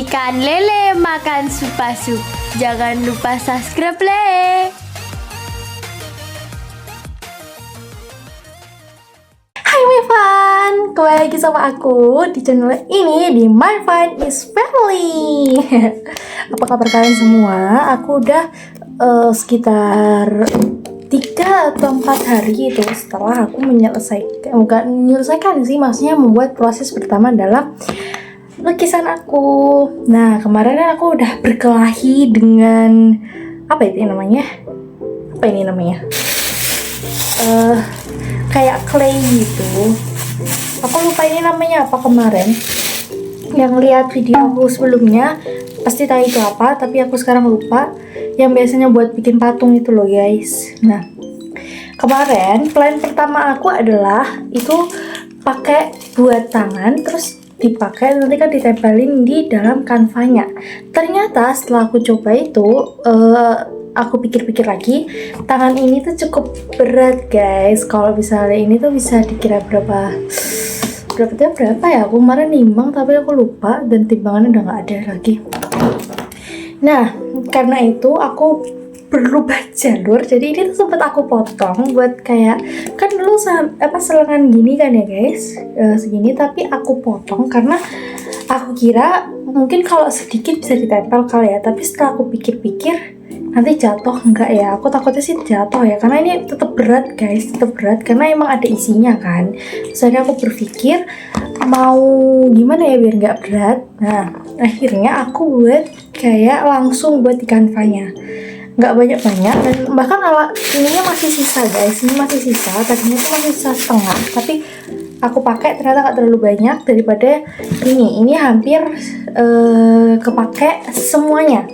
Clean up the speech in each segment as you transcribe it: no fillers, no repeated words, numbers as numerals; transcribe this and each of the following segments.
Ikan lele makan sup-sup. Jangan lupa subscribe le. Hai my fun, kembali lagi sama aku di channel ini di My Fun is Family. Apa kabar kalian semua? Aku udah sekitar 3 atau 4 hari itu setelah aku menyelesaikan sih, maksudnya membuat proses pertama dalam lukisan aku. Nah, kemarin kan aku udah berkelahi dengan apa ini namanya? Kayak clay gitu. Aku lupa ini namanya apa kemarin. Yang lihat video aku sebelumnya pasti tahu itu apa, tapi aku sekarang lupa. Yang biasanya buat bikin patung itu loh guys. Nah, kemarin plan pertama aku adalah itu pakai buat tangan, terus dipakai nanti kan ditempelin di dalam kanvanya. Ternyata setelah aku coba itu, aku pikir-pikir lagi, tangan ini tuh cukup berat guys. Kalau misalnya ini tuh bisa dikira berapa ya? Aku kemarin nimbang tapi aku lupa dan timbangannya udah nggak ada lagi. Nah, karena itu aku berubah jalur. Jadi ini tuh sempat aku potong buat kayak, kan dulu selengan gini kan ya guys, segini, tapi aku potong karena aku kira mungkin kalau sedikit bisa ditempel kali ya. Tapi setelah aku pikir-pikir, nanti jatuh enggak ya? Aku takutnya sih jatuh ya, karena ini tetap berat guys, tetap berat karena emang ada isinya kan. Soalnya aku berpikir mau gimana ya biar nggak berat. Nah, akhirnya aku buat kayak langsung buat di kanvanya, nggak banyak-banyak, dan bahkan ininya masih sisa guys, ini masih sisa, tadinya tuh masih sisa setengah, tapi aku pakai ternyata nggak terlalu banyak daripada ini hampir kepake semuanya.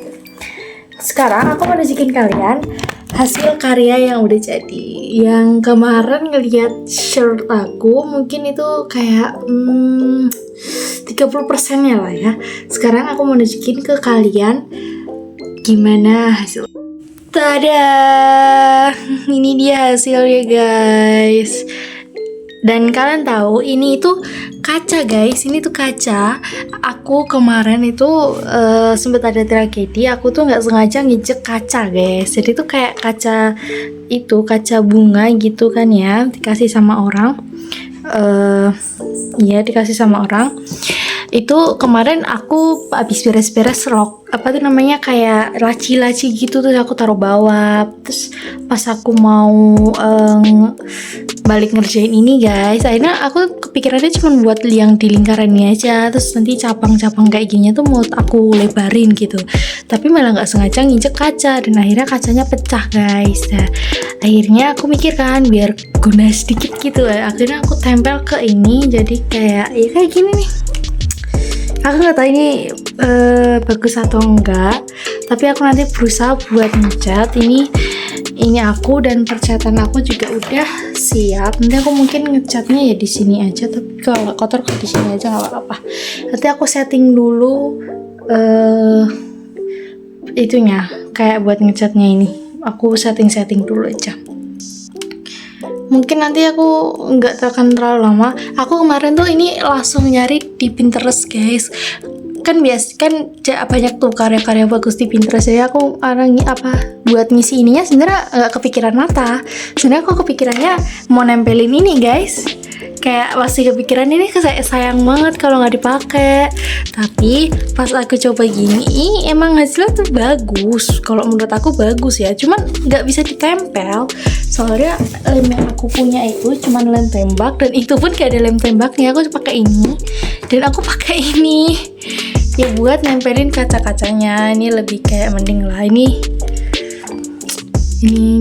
Sekarang aku mau nunjukin kalian hasil karya yang udah jadi. Yang kemarin ngeliat shirt aku mungkin itu kayak 30% nya lah ya. Sekarang aku mau nunjukin ke kalian gimana hasil. Tada, ini dia hasilnya guys. Dan kalian tahu ini itu kaca guys, ini tuh kaca. Aku kemarin itu sempat ada tragedi, aku tuh nggak sengaja nginjek kaca guys. Jadi tuh kayak kaca bunga gitu kan ya, dikasih sama orang. Dikasih sama orang. Itu kemarin aku habis beres-beres kayak laci-laci gitu, terus aku taruh bawah. Terus pas aku mau balik ngerjain ini guys, akhirnya aku kepikirannya cuma buat yang di lingkaran ini aja, terus nanti cabang-cabang kayak gini tuh mau aku lebarin gitu, tapi malah nggak sengaja nginjek kaca dan akhirnya kacanya pecah guys. Nah, akhirnya aku mikir kan biar guna sedikit gitu, akhirnya aku tempel ke ini, jadi kayak gini nih. Aku nggak tahu ini bagus atau enggak, tapi aku nanti berusaha buat ngecat ini aku, dan percatan aku juga udah siap. Nanti aku mungkin ngecatnya ya di sini aja, tapi kalau nggak kotor di sini aja nggak apa-apa. Nanti aku setting dulu itunya kayak buat ngecatnya ini. Aku setting dulu aja. Mungkin nanti aku nggak akan terlalu lama. Aku kemarin tuh ini langsung nyari di Pinterest guys. Kan banyak tuh karya-karya bagus di Pinterest. Jadi aku buat ngisi ininya sebenarnya nggak kepikiran mata. Sebenarnya aku kepikirannya mau nempelin ini guys. Kayak masih kepikiran ini sayang banget kalau nggak dipakai. Tapi pas aku coba gini, emang hasilnya tuh bagus. Kalau menurut aku bagus ya. Cuman nggak bisa ditempel. Soalnya lem yang aku punya itu cuman lem tembak, dan itu pun gak ada lem tembaknya. Aku pakai ini, dan aku pakai ini ya buat nempelin kaca-kacanya. Ini lebih kayak mending lah ini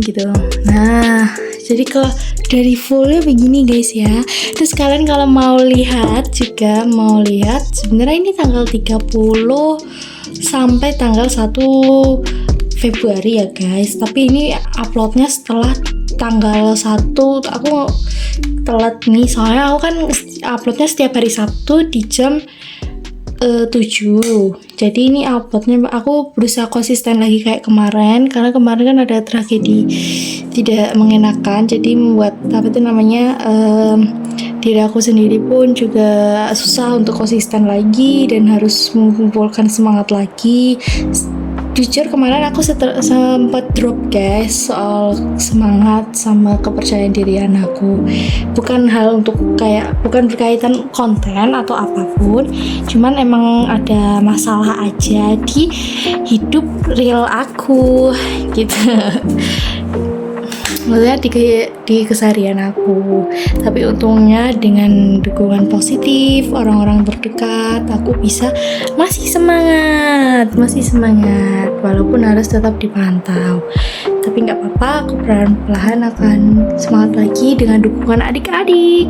gitu. Nah, jadi kalau dari fullnya begini guys ya. Terus kalian kalau mau lihat sebenarnya ini tanggal 30 sampai tanggal 1 Februari ya guys. Tapi ini uploadnya setelah tanggal 1. Aku telat nih, soalnya aku kan uploadnya setiap hari Sabtu di jam 7. Jadi ini uploadnya aku berusaha konsisten lagi kayak kemarin, karena kemarin kan ada tragedi tidak mengenakan, jadi membuat apa itu namanya diri aku sendiri pun juga susah untuk konsisten lagi dan harus mengumpulkan semangat lagi. Jujur kemarin aku sempat drop guys soal semangat sama kepercayaan diri aku. Bukan hal untuk bukan berkaitan konten atau apapun, cuman emang ada masalah aja di hidup real aku gitu. Maksudnya di keseharian aku. Tapi untungnya dengan dukungan positif orang-orang terdekat, aku bisa masih semangat walaupun harus tetap dipantau. Tapi nggak apa-apa, aku perlahan-lahan akan semangat lagi dengan dukungan adik-adik.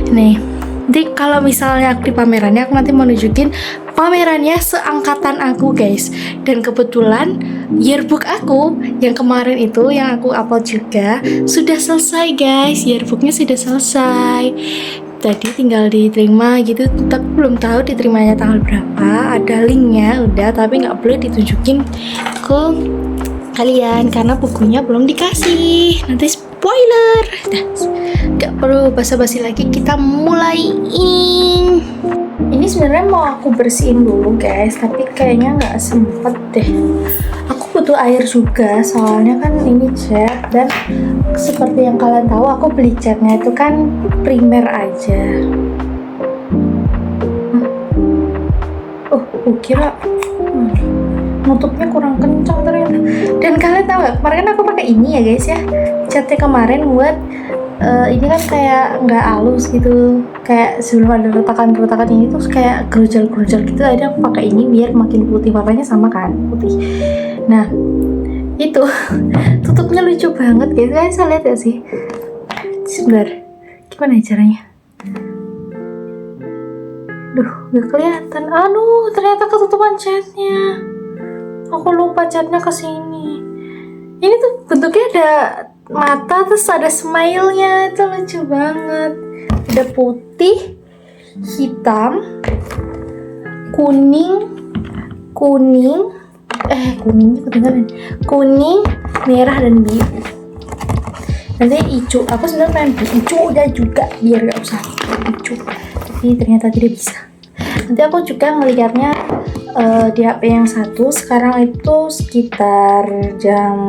Nih, nanti kalau misalnya aku di pamerannya, aku nanti mau nunjukin pamerannya seangkatan aku guys. Dan kebetulan yearbook aku yang kemarin itu yang aku upload juga sudah selesai guys. Yearbooknya sudah selesai, tadi tinggal diterima gitu, tapi belum tahu diterimanya tanggal berapa. Ada linknya udah, tapi nggak boleh ditunjukin ke kalian karena bukunya belum dikasih, nanti spoiler. Nah, nggak perlu basa-basi lagi, kita mulai ini sebenarnya mau aku bersihin dulu guys, tapi kayaknya nggak sempet deh. Aku butuh air juga, soalnya kan ini cat, dan seperti yang kalian tahu aku beli catnya itu kan primer aja. Kira nutupnya kurang kencang ternyata. Dan kalian tahu gak, kemarin kan aku pakai ini ya guys ya, catnya kemarin buat ini kan kayak nggak halus gitu, kayak sebelum ada retakan-retakan ini tuh kayak gerujal-gerujal gitu. Akhirnya aku pakai ini biar makin putih, warnanya sama kan, putih. Nah itu tutupnya lucu banget guys, kalian bisa lihat ya sih. Sebentar, gimana caranya? Duh, gak kelihatan. Aduh, ternyata ketutupan catnya. Aku lupa catnya kesini. Ini tuh bentuknya ada mata, terus ada smile-nya. Itu lucu banget. Ada putih, hitam, kuningnya ketinggalan. Kuning, merah, dan biru. Nanti hijau. Aku sebenarnya pengen hijau udah juga biar gak usah hijau. Tapi ternyata tidak bisa. Nanti aku juga ngelihatnya di HP yang satu. Sekarang itu sekitar jam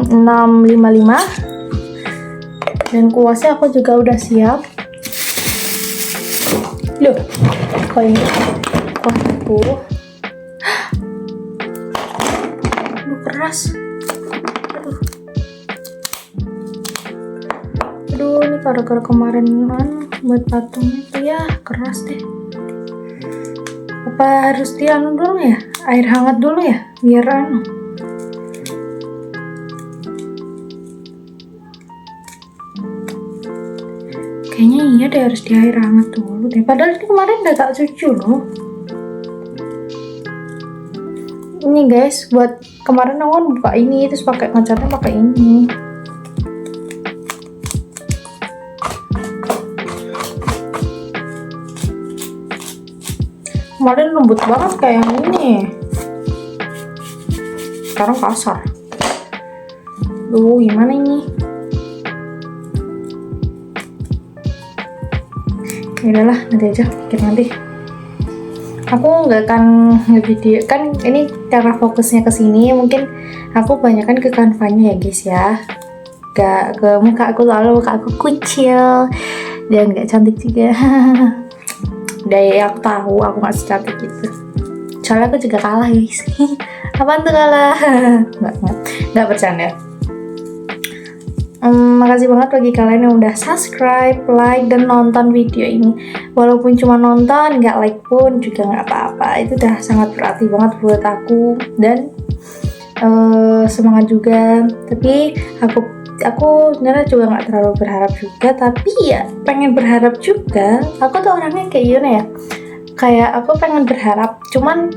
6.55 dan kuasnya aku juga udah siap. Loh, kok ini kuas aku keras. Aduh, ini gara-gara kemarin buat patungnya tuh ya keras deh. Apa harus dulu ya? Air hangat dulu ya biar kayaknya iya deh, harus di air hangat dulu deh. Padahal ini kemarin udah tak cuci loh. Ini guys, buat kemarin aku kan buka ini terus pakai ngecatnya pakai ini. Kemarin lembut banget kayak yang ini, sekarang kasar. Duh, gimana ini? Ya udahlah, nanti aja, pikir nanti. Aku nggak akan nge-video kan, ini karena fokusnya ke sini. Mungkin aku banyakkan ke kanvanya ya guys ya, gak ke muka aku, lalu muka aku kucil dan gak cantik juga. Dari aku tahu aku gak secantik gitu, soalnya aku juga kalah guys. Apaan tuh kalah? Nggak bercanda. Makasih banget bagi kalian yang udah subscribe, like, dan nonton video ini. Walaupun cuma nonton, nggak like pun juga nggak apa-apa. Itu udah sangat berarti banget buat aku dan semangat juga. Tapi aku sebenarnya juga nggak terlalu berharap juga, tapi ya pengen berharap juga. Aku tuh orangnya kayak gimana ya, kayak aku pengen berharap, cuman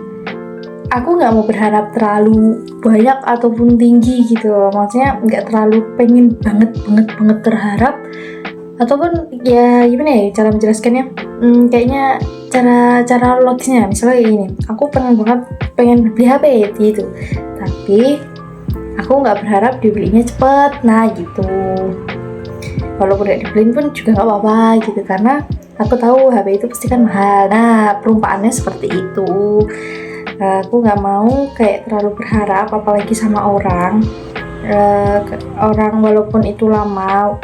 aku nggak mau berharap terlalu banyak ataupun tinggi gitu loh. Maksudnya nggak terlalu pengen banget berharap, ataupun ya gimana ya cara menjelaskannya, kayaknya cara logisnya misalnya kayak gini, aku pengen beli HP gitu, tapi aku nggak berharap dibelinya cepet, nah gitu. Walaupun nggak dibeliin pun juga nggak apa-apa gitu, karena aku tahu HP itu pasti kan mahal. Nah perumpamannya seperti itu. Aku nggak mau kayak terlalu berharap, apalagi sama orang walaupun itu lama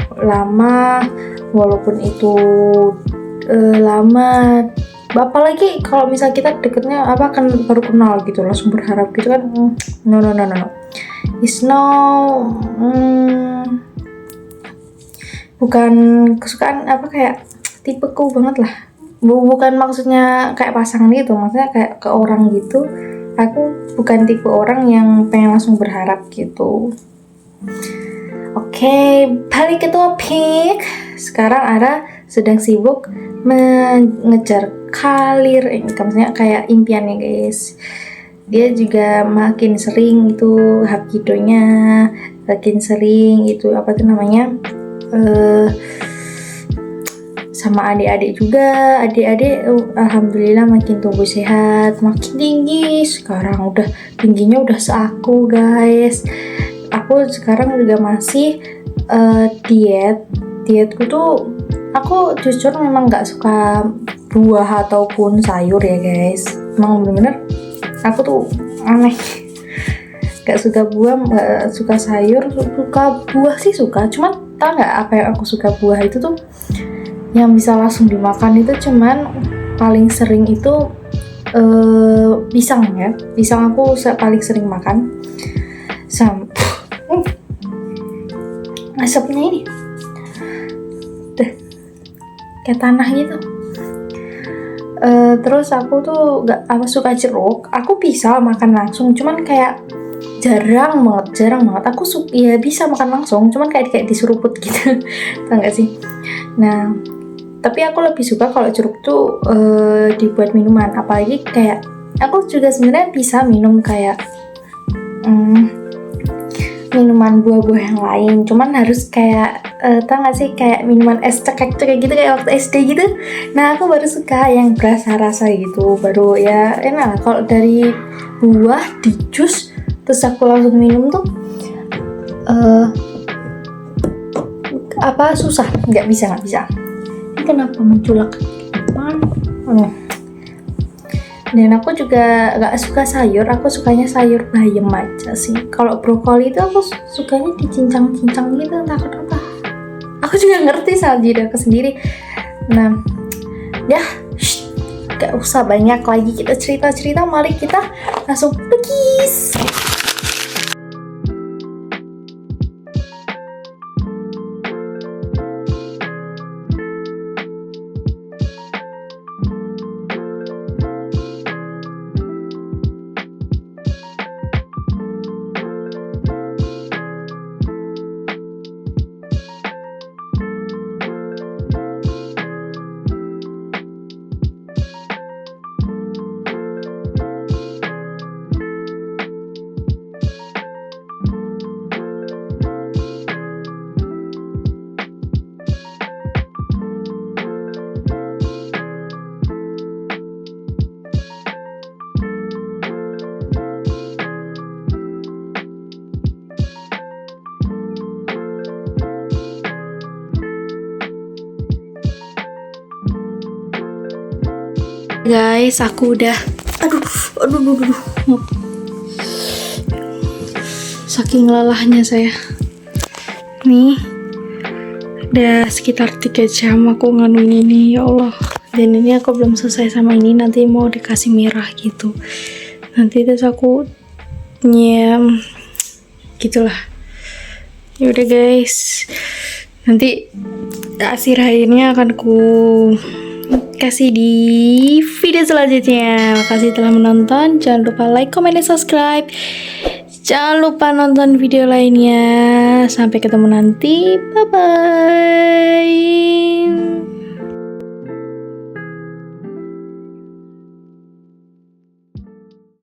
walaupun itu lama, apalagi kalau misal kita deketnya kan baru kenal gitu langsung berharap gitu kan, no it's no, bukan kesukaan kayak tipeku banget lah. Bukan maksudnya kayak pasangan gitu, maksudnya kayak ke orang gitu. Aku bukan tipe orang yang pengen langsung berharap gitu. Oke, balik ke topik. Sekarang Ara sedang sibuk mengejar karir, maksudnya kayak impiannya guys. Dia juga makin sering itu hapkidonya, makin sering itu sama adik-adik juga. Adik-adik alhamdulillah makin tumbuh sehat, makin tinggi. Sekarang tingginya udah seaku guys. Aku sekarang juga masih dietku tuh, aku jujur memang nggak suka buah ataupun sayur ya guys. Emang bener-bener aku tuh aneh, nggak suka buah, nggak suka sayur. Suka buah sih suka, cuman tau nggak apa yang aku suka buah itu tuh yang bisa langsung dimakan itu cuman paling sering itu pisang ya. Pisang aku paling sering makan. Asapnya ini kayak tanah gitu. Terus aku tuh gak suka jeruk. Aku bisa makan langsung, cuman kayak jarang banget. Aku ya bisa makan langsung, cuman kayak diseruput gitu. Tau gak sih? Nah, tapi aku lebih suka kalau jeruk tuh dibuat minuman. Apalagi kayak aku juga sebenarnya bisa minum kayak minuman buah-buah yang lain, cuman harus kayak tau gak sih kayak minuman es cekek-cekek gitu kayak waktu SD gitu. Nah aku baru suka yang berasa-rasa gitu, baru ya enak. Kalau dari buah di jus terus aku langsung minum tuh susah, nggak bisa. Ini kenapa menculak ke depan? Dan aku juga gak suka sayur, aku sukanya sayur bayam aja sih. Kalau brokoli itu aku sukanya dicincang-cincang gitu, entah kenapa. Aku juga ngerti sama diri aku sendiri. Nah, ya gak usah banyak lagi kita cerita-cerita, mari kita langsung pergi. Guys, aku udah aduh saking lelahnya saya nih, udah sekitar 3 jam aku nganuin ini, ya Allah. Dan ini aku belum selesai sama ini, nanti mau dikasih merah gitu, nanti terus aku nyem gitulah. Yaudah guys, nanti akhir akhirnya akan ku kasih di video selanjutnya. Makasih telah menonton. Jangan lupa like, comment, dan subscribe. Jangan lupa nonton video lainnya. Sampai ketemu nanti. Bye bye.